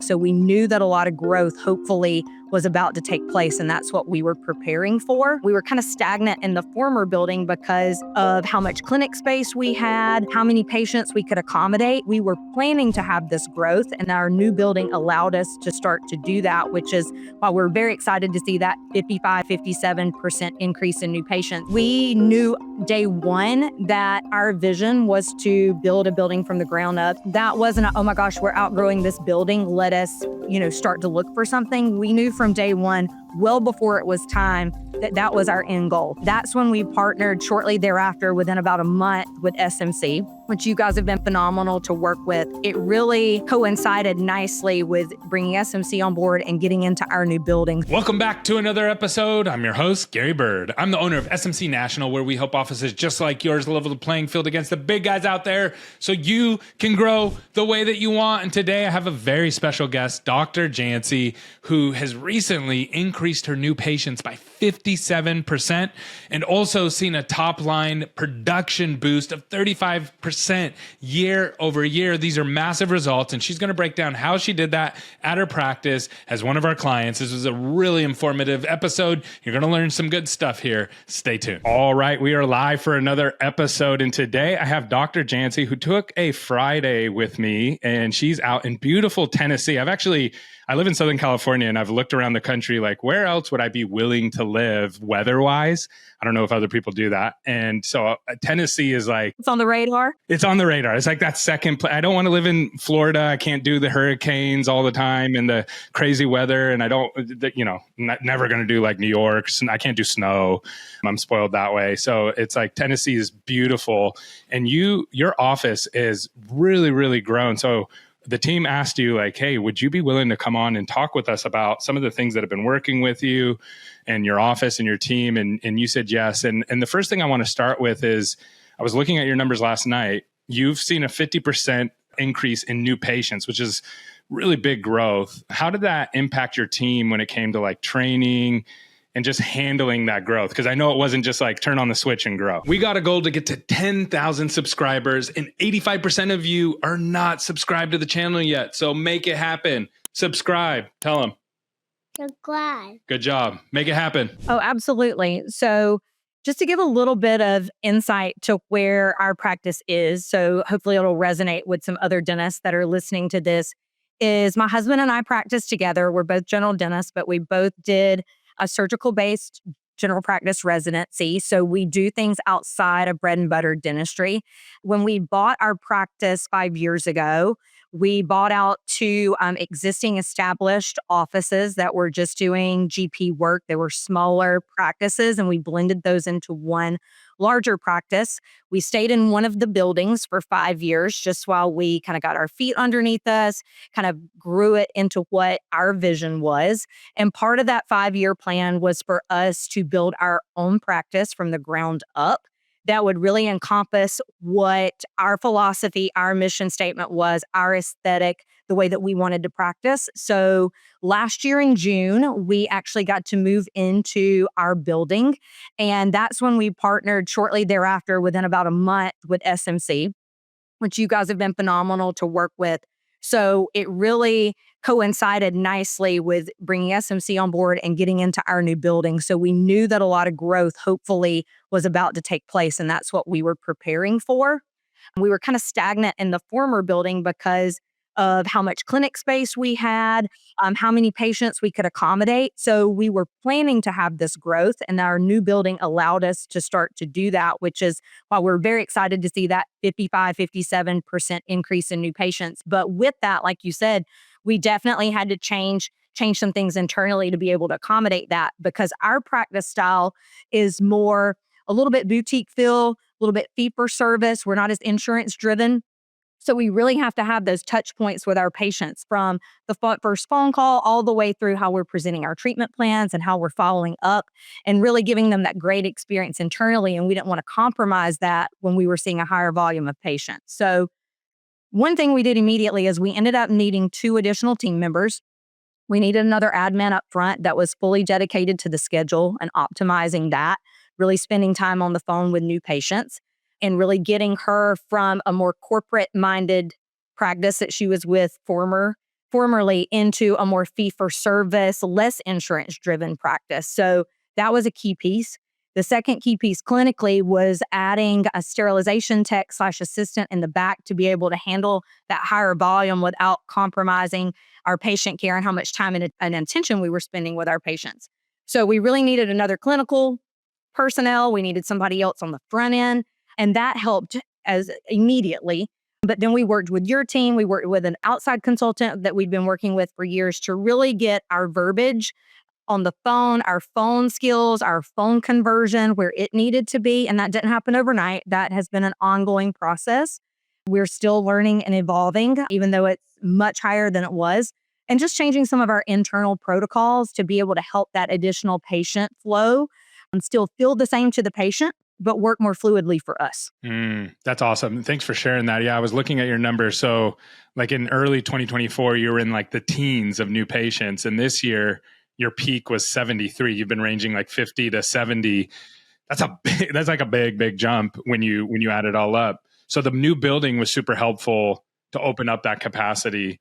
So we knew that a lot of growth hopefully was about to take place, and that's what we were preparing for. We were kind of stagnant in the former building because of how much clinic space we had, how many patients we could accommodate. We were planning to have this growth, and our new building allowed us to start to do that, which is why we're very excited to see that 57% increase in new patients. We knew day one that our vision was to build a building from the ground up. That wasn't a, oh my gosh, we're outgrowing this building, let us, start to look for something. We knew from day one, well before it was time, that was our end goal. That's when we partnered shortly thereafter, within about a month, with SMC, which you guys have been phenomenal to work with. It really coincided nicely with bringing SMC on board and getting into our new building. Welcome back to another episode. I'm your host, Gary Bird. I'm the owner of SMC National, where we help offices just like yours level the playing field against the big guys out there so you can grow the way that you want. And today I have a very special guest, Dr. Jancy, who has recently increased her new patients by 57% and also seen a top line production boost of 35% year over year. These are massive results, and she's going to break down how she did that at her practice as one of our clients. This was a really informative episode. You're going to learn some good stuff here. Stay tuned. All right, we are live for another episode, and today I have Dr. Jancy, who took a Friday with me, and she's out in beautiful Tennessee. I live in Southern California, and I've looked around the country like, where else would I be willing to live weather-wise? I don't know if other people do that. And so Tennessee is like... It's on the radar? It's on the radar. It's like that second place. I don't want to live in Florida. I can't do the hurricanes all the time and the crazy weather. And I don't, never going to do like New York. I can't do snow. I'm spoiled that way. So it's like Tennessee is beautiful. And your office is really, really grown. So the team asked you like, hey, would you be willing to come on and talk with us about some of the things that have been working with you and your office and your team? And you said yes. And the first thing I want to start with is I was looking at your numbers last night. You've seen a 50% increase in new patients, which is really big growth. How did that impact your team when it came to like training and just handling that growth? Because I know it wasn't just like turn on the switch and grow. We got a goal to get to 10,000 subscribers, and 85% of you are not subscribed to the channel yet. So make it happen. Subscribe. Tell them. Subscribe. Good job. Make it happen. Oh, absolutely. So just to give a little bit of insight to where our practice is, so hopefully it'll resonate with some other dentists that are listening to this, is my husband and I practice together. We're both general dentists, but we both did a surgical-based general practice residency. So we do things outside of bread and butter dentistry. When we bought our practice 5 years ago, we bought out two existing established offices that were just doing GP work. They were smaller practices, and we blended those into one larger practice. We stayed in one of the buildings for 5 years just while we kind of got our feet underneath us, kind of grew it into what our vision was. And part of that 5-year plan was for us to build our own practice from the ground up that would really encompass what our philosophy, our mission statement was, our aesthetic, the way that we wanted to practice. So last year in June, we actually got to move into our building. And that's when we partnered shortly thereafter, within about a month, with SMC, which you guys have been phenomenal to work with. So it really coincided nicely with bringing SMC on board and getting into our new building. So we knew that a lot of growth hopefully was about to take place, and that's what we were preparing for. We were kind of stagnant in the former building because of how much clinic space we had, how many patients we could accommodate. So we were planning to have this growth, and our new building allowed us to start to do that, which is why we're very excited to see that 57% increase in new patients. But with that, like you said, we definitely had to change some things internally to be able to accommodate that, because our practice style is more a little bit boutique feel, a little bit fee for service. We're not as insurance driven. So we really have to have those touch points with our patients, from the first phone call all the way through how we're presenting our treatment plans and how we're following up and really giving them that great experience internally. And we didn't want to compromise that when we were seeing a higher volume of patients. So one thing we did immediately is we ended up needing 2 additional team members. We needed another admin up front that was fully dedicated to the schedule and optimizing that, really spending time on the phone with new patients, and really getting her from a more corporate-minded practice that she was with former formerly into a more fee-for-service, less insurance-driven practice. So that was a key piece. The second key piece clinically was adding a sterilization tech / assistant in the back to be able to handle that higher volume without compromising our patient care and how much time and attention we were spending with our patients. So we really needed another clinical personnel. We needed somebody else on the front end, and that helped as immediately. But then we worked with your team. We worked with an outside consultant that we'd been working with for years to really get our verbiage on the phone, our phone skills, our phone conversion where it needed to be. And that didn't happen overnight. That has been an ongoing process. We're still learning and evolving, even though it's much higher than it was. And just changing some of our internal protocols to be able to help that additional patient flow and still feel the same to the patient, but work more fluidly for us. That's awesome. Thanks for sharing that. Yeah, I was looking at your numbers. So like in early 2024, you were in like the teens of new patients. And this year, your peak was 73. You've been ranging like 50 to 70. That's like a big jump when you add it all up. So the new building was super helpful to open up that capacity.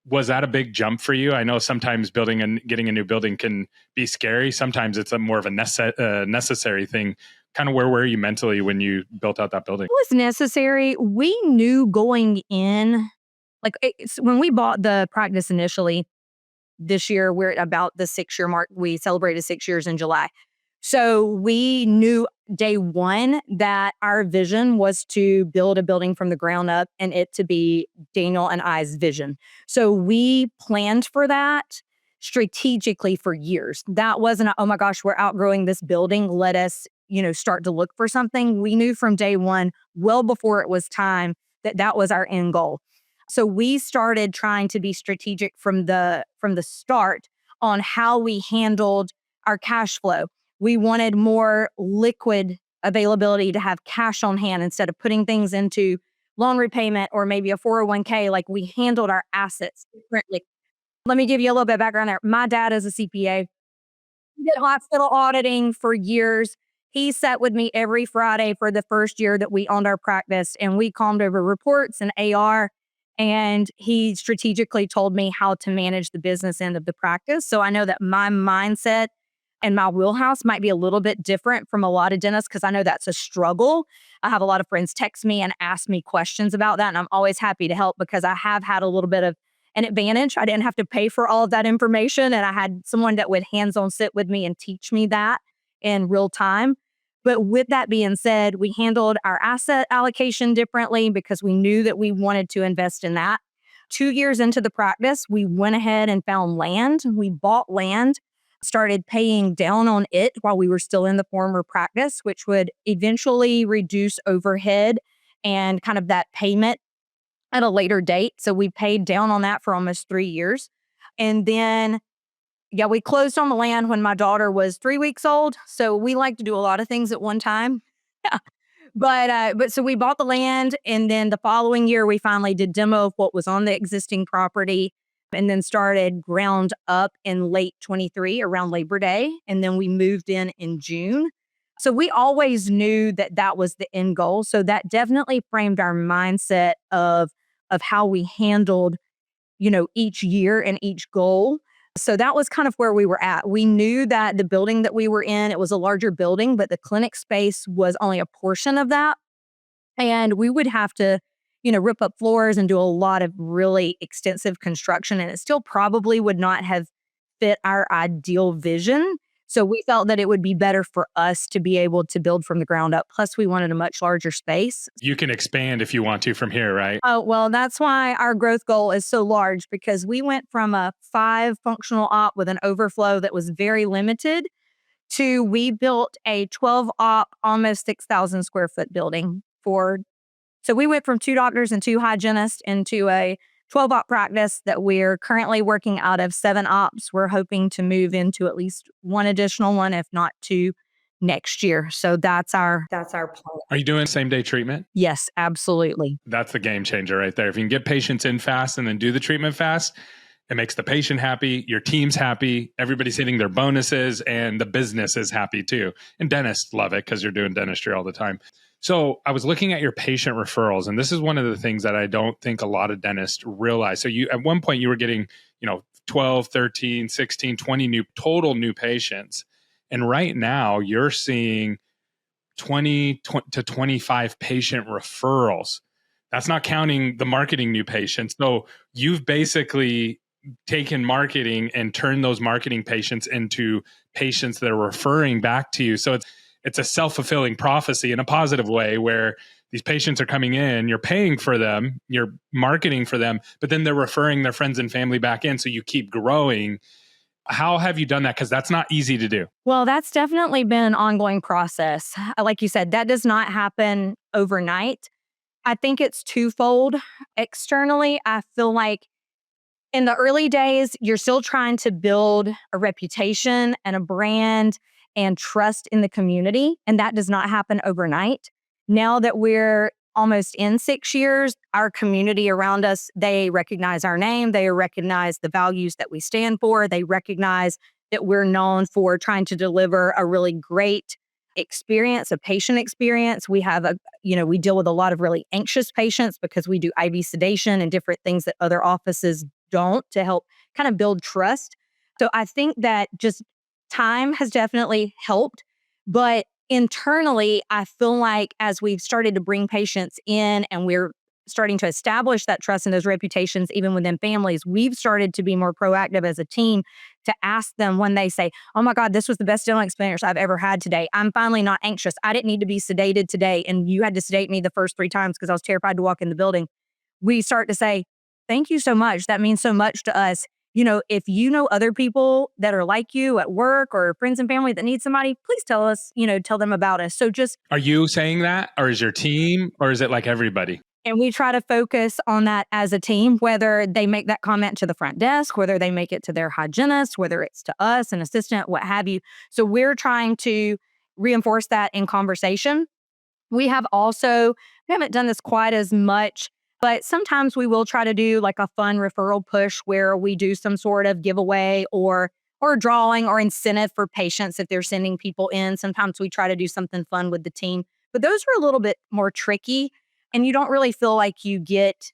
Was that a big jump for you? I know sometimes building and getting a new building can be scary. Sometimes it's more of a necessary thing. Kind of where were you mentally when you built out that building? It was necessary. We knew going in, when we bought the practice initially this year, we're at about the 6-year mark. We celebrated 6 years in July. So we knew day one that our vision was to build a building from the ground up and it to be Daniel and I's vision. So we planned for that strategically for years. That wasn't, oh my gosh, we're outgrowing this building. Let us, start to look for something. We knew from day one, well before it was time, that was our end goal. So we started trying to be strategic from the start on how we handled our cash flow. We wanted more liquid availability to have cash on hand instead of putting things into loan repayment or maybe a 401k. Like we handled our assets differently. Let me give you a little bit of background there. My dad is a CPA. He did hospital auditing for years. He sat with me every Friday for the first year that we owned our practice, and we combed over reports and AR. And he strategically told me how to manage the business end of the practice. So I know that my mindset and my wheelhouse might be a little bit different from a lot of dentists because I know that's a struggle. I have a lot of friends text me and ask me questions about that. And I'm always happy to help because I have had a little bit of an advantage. I didn't have to pay for all of that information. And I had someone that would hands-on sit with me and teach me that in real time. But with that being said, we handled our asset allocation differently because we knew that we wanted to invest in that. 2 years into the practice, we went ahead and found land. We bought land, started paying down on it while we were still in the former practice, which would eventually reduce overhead and kind of that payment at a later date. So we paid down on that for almost 3 years. And then we closed on the land when my daughter was 3 weeks old. So we like to do a lot of things at one time. But so we bought the land, and then the following year we finally did demo of what was on the existing property, and then started ground up in late 23 around Labor Day, and then we moved in June. So we always knew that that was the end goal. So that definitely framed our mindset of how we handled, each year and each goal. So that was kind of where we were at. We knew that the building that we were in, it was a larger building, but the clinic space was only a portion of that. And we would have to, rip up floors and do a lot of really extensive construction. And it still probably would not have fit our ideal vision. So we felt that it would be better for us to be able to build from the ground up. Plus, we wanted a much larger space. You can expand if you want to from here, right? Oh, well, that's why our growth goal is so large, because we went from a 5 functional op with an overflow that was very limited to we built a 12 op, almost 6,000 square foot building so we went from 2 doctors and 2 hygienists into a 12 op practice that we're currently working out of 7 ops. We're hoping to move into at least 1 additional one, if not 2, next year. So that's our plan. Are you doing same day treatment? Yes, absolutely. That's the game changer right there. If you can get patients in fast and then do the treatment fast, it makes the patient happy, your team's happy, everybody's hitting their bonuses, and the business is happy too. And dentists love it because you're doing dentistry all the time. So I was looking at your patient referrals, and this is one of the things that I don't think a lot of dentists realize. So you, at one point you were getting, 12, 13, 16, 20 new patients. And right now you're seeing 20 to 25 patient referrals. That's not counting the marketing new patients. So you've basically taken marketing and turned those marketing patients into patients that are referring back to you. So it's a self-fulfilling prophecy in a positive way, where these patients are coming in, you're paying for them, you're marketing for them, but then they're referring their friends and family back in. So you keep growing. How have you done that? Because that's not easy to do. Well, that's definitely been an ongoing process. Like you said, that does not happen overnight. I think it's twofold. Externally, I feel like in the early days, you're still trying to build a reputation and a brand and trust in the community. And that does not happen overnight. Now that we're almost in 6 years, our community around us, they recognize our name. They recognize the values that we stand for. They recognize that we're known for trying to deliver a really great experience, a patient experience. We have we deal with a lot of really anxious patients because we do IV sedation and different things that other offices don't, to help kind of build trust. So I think that just time has definitely helped. But internally, I feel like as we've started to bring patients in and we're starting to establish that trust and those reputations, even within families, we've started to be more proactive as a team to ask them when they say, oh my God, this was the best dental experience I've ever had today. I'm finally not anxious. I didn't need to be sedated today. And you had to sedate me the first 3 times because I was terrified to walk in the building. We start to say, thank you so much. That means so much to us. If you know other people that are like you at work or friends and family that need somebody, please tell us, tell them about us. So just, Are you saying that, or is your team, or is it like everybody? and we try to focus on that as a team, whether they make that comment to the front desk, whether they make it to their hygienist, whether it's to us, an assistant, what have you. So we're trying to reinforce that in conversation. We haven't done this quite as much, but sometimes we will try to do like a fun referral push where we do some sort of giveaway or drawing or incentive for patients if they're sending people in. Sometimes we try to do something fun with the team, but those are a little bit more tricky, and you don't really feel like you get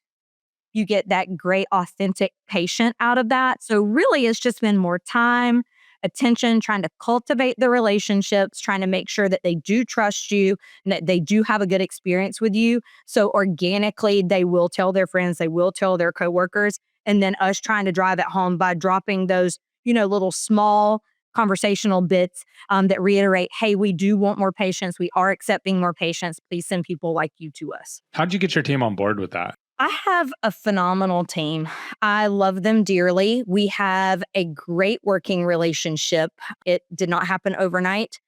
that great authentic patient out of that. So really it's just been more time, attention, trying to cultivate the relationships, trying to make sure that they do trust you and that they do have a good experience with you. So organically they will tell their friends, they will tell their coworkers, and then us trying to drive it home by dropping those, little small conversational bits that reiterate, hey, we do want more patients. We are accepting more patients. Please send people like you to us. How'd you get your team on board with that? I have a phenomenal team. I love them dearly. We have a great working relationship. It did not happen overnight.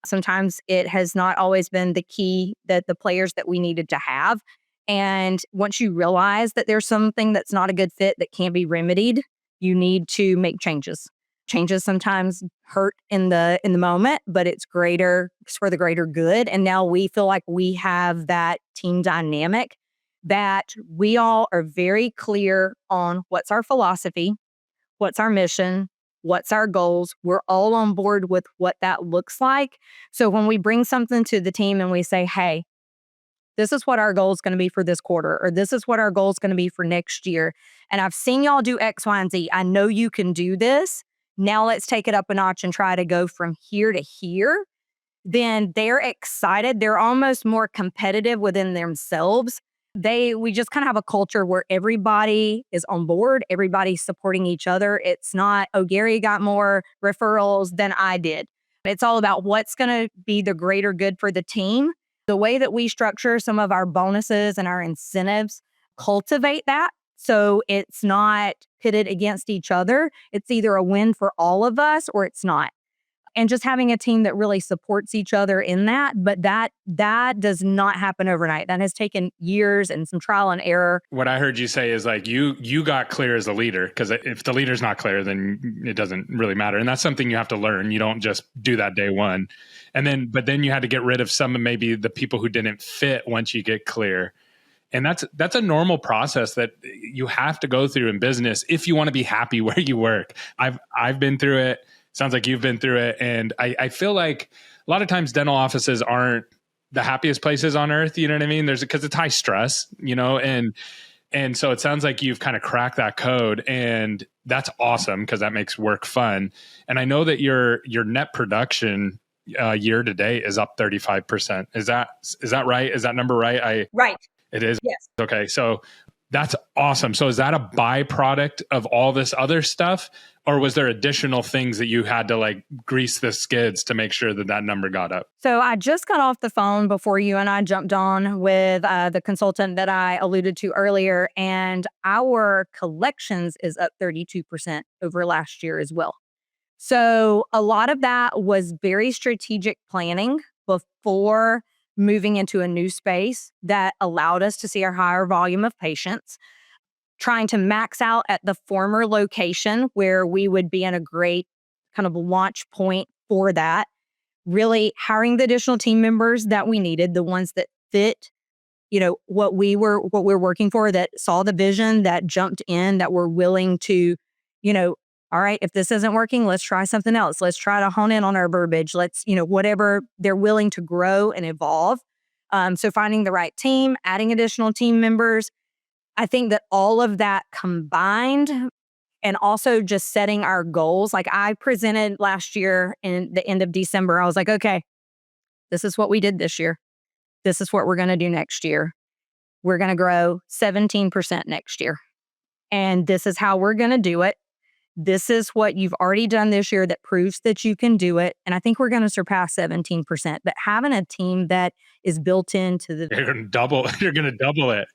Sometimes it has not always been the key that the players that we needed to have. And once you realize that there's something that's not a good fit that can't be remedied, you need to make changes. Changes sometimes hurt in the moment, but it's for the greater good. And now we feel like we have that team dynamic, that we all are very clear on what's our philosophy, what's our mission, what's our goals. We're all on board with what that looks like. So when we bring something to the team and we say, hey, this is what our goal is going to be for this quarter, or this is what our goal is going to be for next year, and I've seen y'all do X, Y, and Z. I know you can do this. Now let's take it up a notch and try to go from here to here. Then they're excited. They're almost more competitive within themselves. We just kind of have a culture where everybody is on board, everybody's supporting each other. It's not, oh, Gary got more referrals than I did. It's all about what's going to be the greater good for the team. The way that we structure some of our bonuses and our incentives cultivate that. So it's not pitted against each other. It's either a win for all of us or it's not. And just having a team that really supports each other in that. But that does not happen overnight. That has taken years and some trial and error. What I heard you say is like you got clear as a leader, because if the leader's not clear, then it doesn't really matter. And that's something you have to learn. You don't just do that day one. But then you had to get rid of some of maybe the people who didn't fit once you get clear. And that's a normal process that you have to go through in business if you want to be happy where you work. I've been through it. Sounds like you've been through it. And I feel like a lot of times dental offices aren't the happiest places on earth. You know what I mean? Because it's high stress, and so it sounds like you've kind of cracked that code, and that's awesome because that makes work fun. And I know that your net production year to date is up 35%. Is that right? Is that number right? Right. It is. Yes. Okay, so that's awesome. So is that a byproduct of all this other stuff, or was there additional things that you had to like grease the skids to make sure that number got up? So I just got off the phone before you and I jumped on with the consultant that I alluded to earlier, and our collections is up 32% over last year as well. So a lot of that was very strategic planning before moving into a new space that allowed us to see a higher volume of patients, trying to max out at the former location where we would be in a great kind of launch point for that, really hiring the additional team members that we needed, the ones that fit, what we're working for, that saw the vision, that jumped in, that were willing to, all right, if this isn't working, let's try something else. Let's try to hone in on our verbiage. Let's, whatever, they're willing to grow and evolve. So finding the right team, adding additional team members. I think that all of that combined, and also just setting our goals. Like I presented last year in the end of December, I was like, okay, this is what we did this year. This is what we're going to do next year. We're going to grow 17% next year. And this is how we're going to do it. This is what you've already done this year that proves that you can do it. And I think we're going to surpass 17%. But having a team that is built into the... You're going to double it. You're going to double it.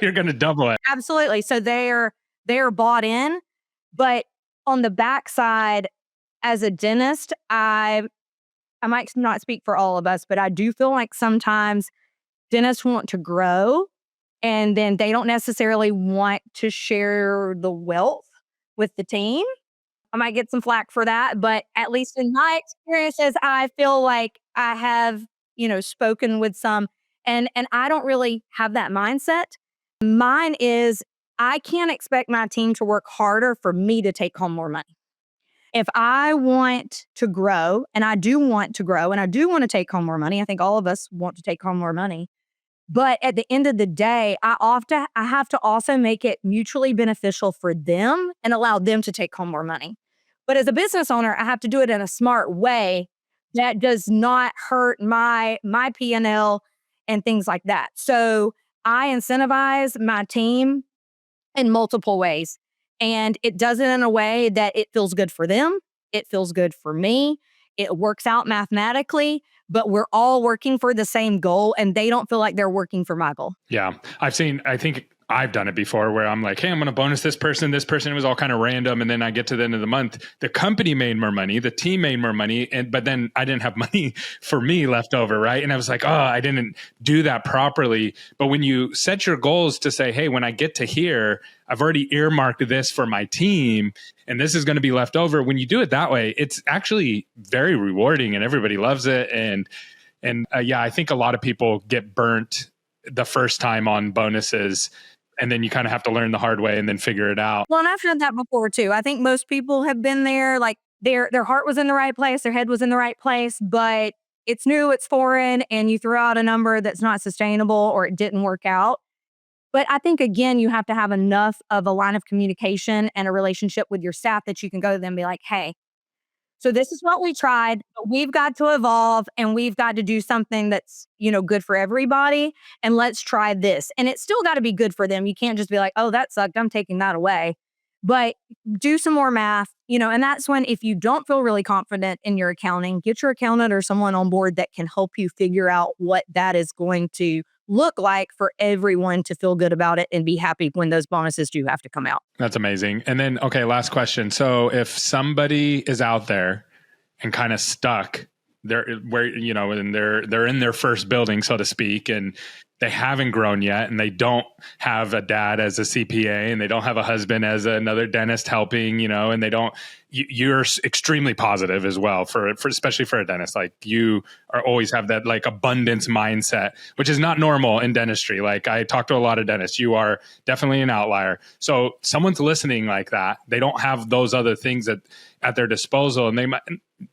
You're going to double it. Absolutely. So they're bought in. But on the backside, as a dentist, I might not speak for all of us, but I do feel like sometimes dentists want to grow and then they don't necessarily want to share the wealth with the team. I might get some flack for that, but at least in my experiences, I feel like I have, spoken with some, and I don't really have that mindset. Mine is I can't expect my team to work harder for me to take home more money. If I want to grow, and I do want to grow, and I do want to take home more money, I think all of us want to take home more money. But at the end of the day, I have to also make it mutually beneficial for them and allow them to take home more money. But as a business owner, I have to do it in a smart way that does not hurt my P&L and things like that. So I incentivize my team in multiple ways. And it does it in a way that it feels good for them. It feels good for me. It works out mathematically, but we're all working for the same goal and they don't feel like they're working for my goal. Yeah. I think I've done it before where I'm like, hey, I'm going to bonus this person. It was all kind of random. And then I get to the end of the month, the company made more money, the team made more money. But then I didn't have money for me left over. Right. And I was like, oh, I didn't do that properly. But when you set your goals to say, hey, when I get to here, I've already earmarked this for my team and this is going to be left over. When you do it that way, it's actually very rewarding and everybody loves it. And I think a lot of people get burnt the first time on bonuses. And then you kind of have to learn the hard way and then figure it out. Well, and I've done that before too. I think most people have been there, like their heart was in the right place, their head was in the right place, but it's new, it's foreign, and you throw out a number that's not sustainable or it didn't work out. But I think, again, you have to have enough of a line of communication and a relationship with your staff that you can go to them and be like, hey, so this is what we tried, but we've got to evolve and we've got to do something that's, good for everybody. And let's try this. And it's still got to be good for them. You can't just be like, oh, that sucked, I'm taking that away. But do some more math, and that's when, if you don't feel really confident in your accounting, get your accountant or someone on board that can help you figure out what that is going to look like for everyone to feel good about it and be happy when those bonuses do have to come out. That's amazing. And then, okay, last question. So if somebody is out there and kind of stuck, they're in their first building, so to speak, and they haven't grown yet, and they don't have a dad as a CPA, and they don't have a husband as another dentist helping, and they don't. You're extremely positive as well for especially for a dentist. Like you are always have that like abundance mindset, which is not normal in dentistry. Like I talk to a lot of dentists. You are definitely an outlier. So someone's listening like that. They don't have those other things at their disposal, and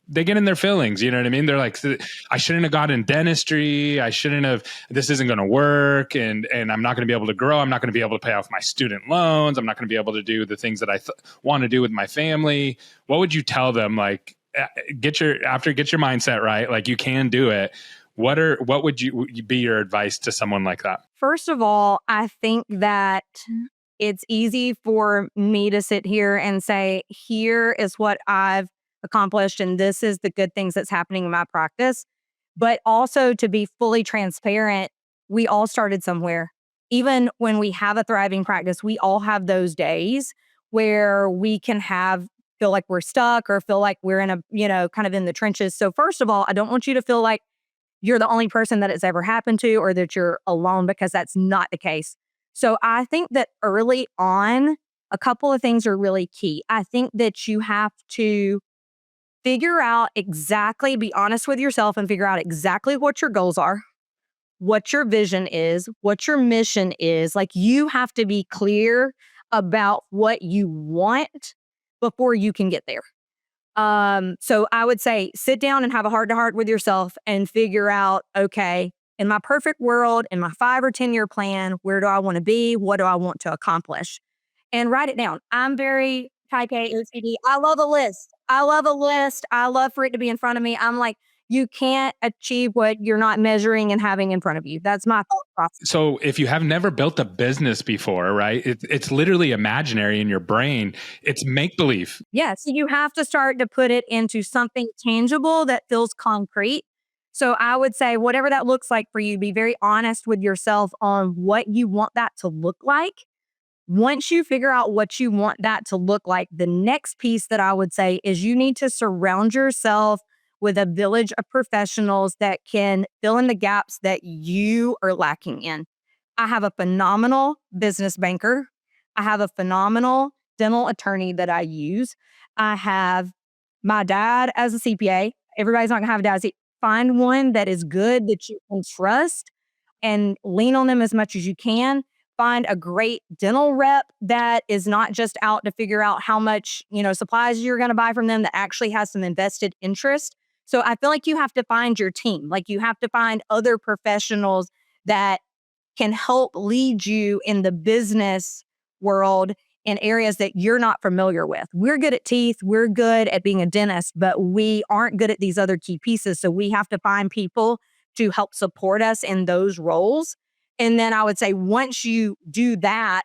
they get in their feelings. You know what I mean? They're like, I shouldn't have gotten dentistry. I shouldn't have, this isn't going to work. And I'm not going to be able to grow. I'm not going to be able to pay off my student loans. I'm not going to be able to do the things that I want to do with my family. What would you tell them? Like, get your mindset right. Like, you can do it. What would you be your advice to someone like that? First of all, I think that it's easy for me to sit here and say, here is what I've accomplished, and this is the good things that's happening in my practice. But also to be fully transparent, we all started somewhere. Even when we have a thriving practice, we all have those days where we can feel like we're stuck or feel like we're in kind of in the trenches. So first of all, I don't want you to feel like you're the only person that it's ever happened to or that you're alone, because that's not the case. So I think that early on, a couple of things are really key. I think that you have to be honest with yourself and figure out exactly what your goals are, what your vision is, what your mission is. Like, you have to be clear about what you want before you can get there. So I would say sit down and have a heart to heart with yourself and figure out, okay, in my perfect world, in my 5 or 10-year plan, where do I want to be? What do I want to accomplish? And write it down. I'm very type A OCD. I love a list. I love a list. I love for it to be in front of me. I'm like, you can't achieve what you're not measuring and having in front of you. That's my thought process. So if you have never built a business before, right, it's literally imaginary in your brain. It's make believe. Yes, you have to start to put it into something tangible that feels concrete. So I would say, whatever that looks like for you, be very honest with yourself on what you want that to look like. Once you figure out what you want that to look like, the next piece that I would say is you need to surround yourself with a village of professionals that can fill in the gaps that you are lacking in. I have a phenomenal business banker. I have a phenomenal dental attorney that I use. I have my dad as a CPA. Everybody's not going to have a dad. Find one that is good, that you can trust, and lean on them as much as you can. Find a great dental rep that is not just out to figure out how much, supplies you're going to buy from them, that actually has some invested interest. So I feel like you have to find your team. Like, you have to find other professionals that can help lead you in the business world in areas that you're not familiar with. We're good at teeth, we're good at being a dentist, but we aren't good at these other key pieces. So we have to find people to help support us in those roles. And then I would say, once you do that,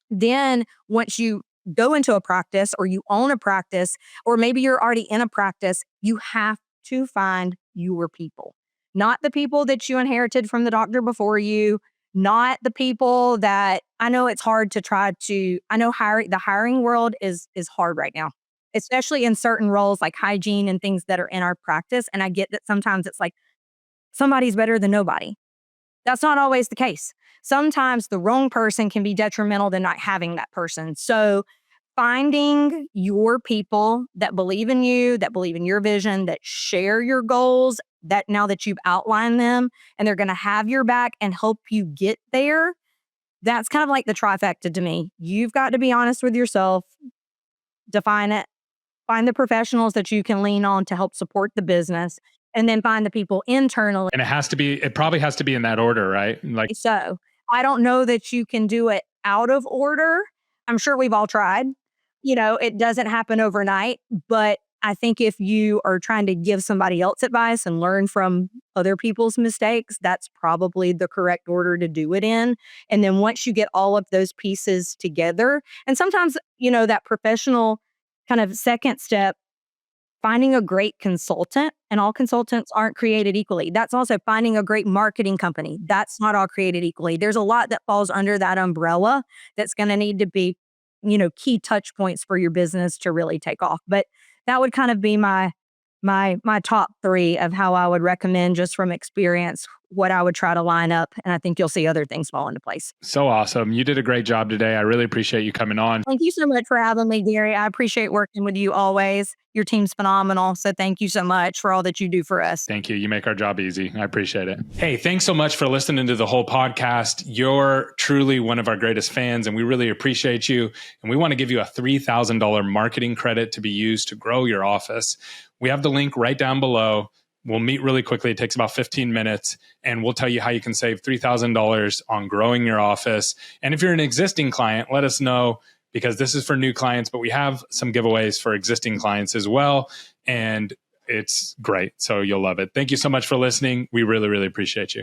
then once you go into a practice or you own a practice, or maybe you're already in a practice, you have to find your people, not the people that you inherited from the doctor before you, not the people that, I know it's hard to I know the hiring world is hard right now, especially in certain roles like hygiene and things that are in our practice. And I get that sometimes it's like somebody's better than nobody. That's not always the case. Sometimes the wrong person can be detrimental to not having that person. So finding your people that believe in you, that believe in your vision, that share your goals, that now that you've outlined them and they're going to have your back and help you get there, that's kind of like the trifecta to me. You've got to be honest with yourself, define it, find the professionals that you can lean on to help support the business, and then find the people internally. And it probably has to be in that order, right? Like, So I don't know that you can do it out of order. I'm sure we've all tried. It doesn't happen overnight, but I think if you are trying to give somebody else advice and learn from other people's mistakes, that's probably the correct order to do it in. And then once you get all of those pieces together, and sometimes, that professional kind of second step, finding a great consultant, and all consultants aren't created equally. That's also finding a great marketing company. That's not all created equally. There's a lot that falls under that umbrella that's going to need to be, key touch points for your business to really take off. But that would kind of be my top 3 of how I would recommend, just from experience, what I would try to line up. And I think you'll see other things fall into place. So awesome. You did a great job today. I really appreciate you coming on. Thank you so much for having me, Gary. I appreciate working with you always. Your team's phenomenal. So thank you so much for all that you do for us. Thank you. You make our job easy. I appreciate it. Hey, thanks so much for listening to the whole podcast. You're truly one of our greatest fans, and we really appreciate you. And we want to give you a $3,000 marketing credit to be used to grow your office. We have the link right down below. We'll meet really quickly. It takes about 15 minutes, and we'll tell you how you can save $3,000 on growing your office. And if you're an existing client, let us know, because this is for new clients, but we have some giveaways for existing clients as well. And it's great. So you'll love it. Thank you so much for listening. We really, really appreciate you.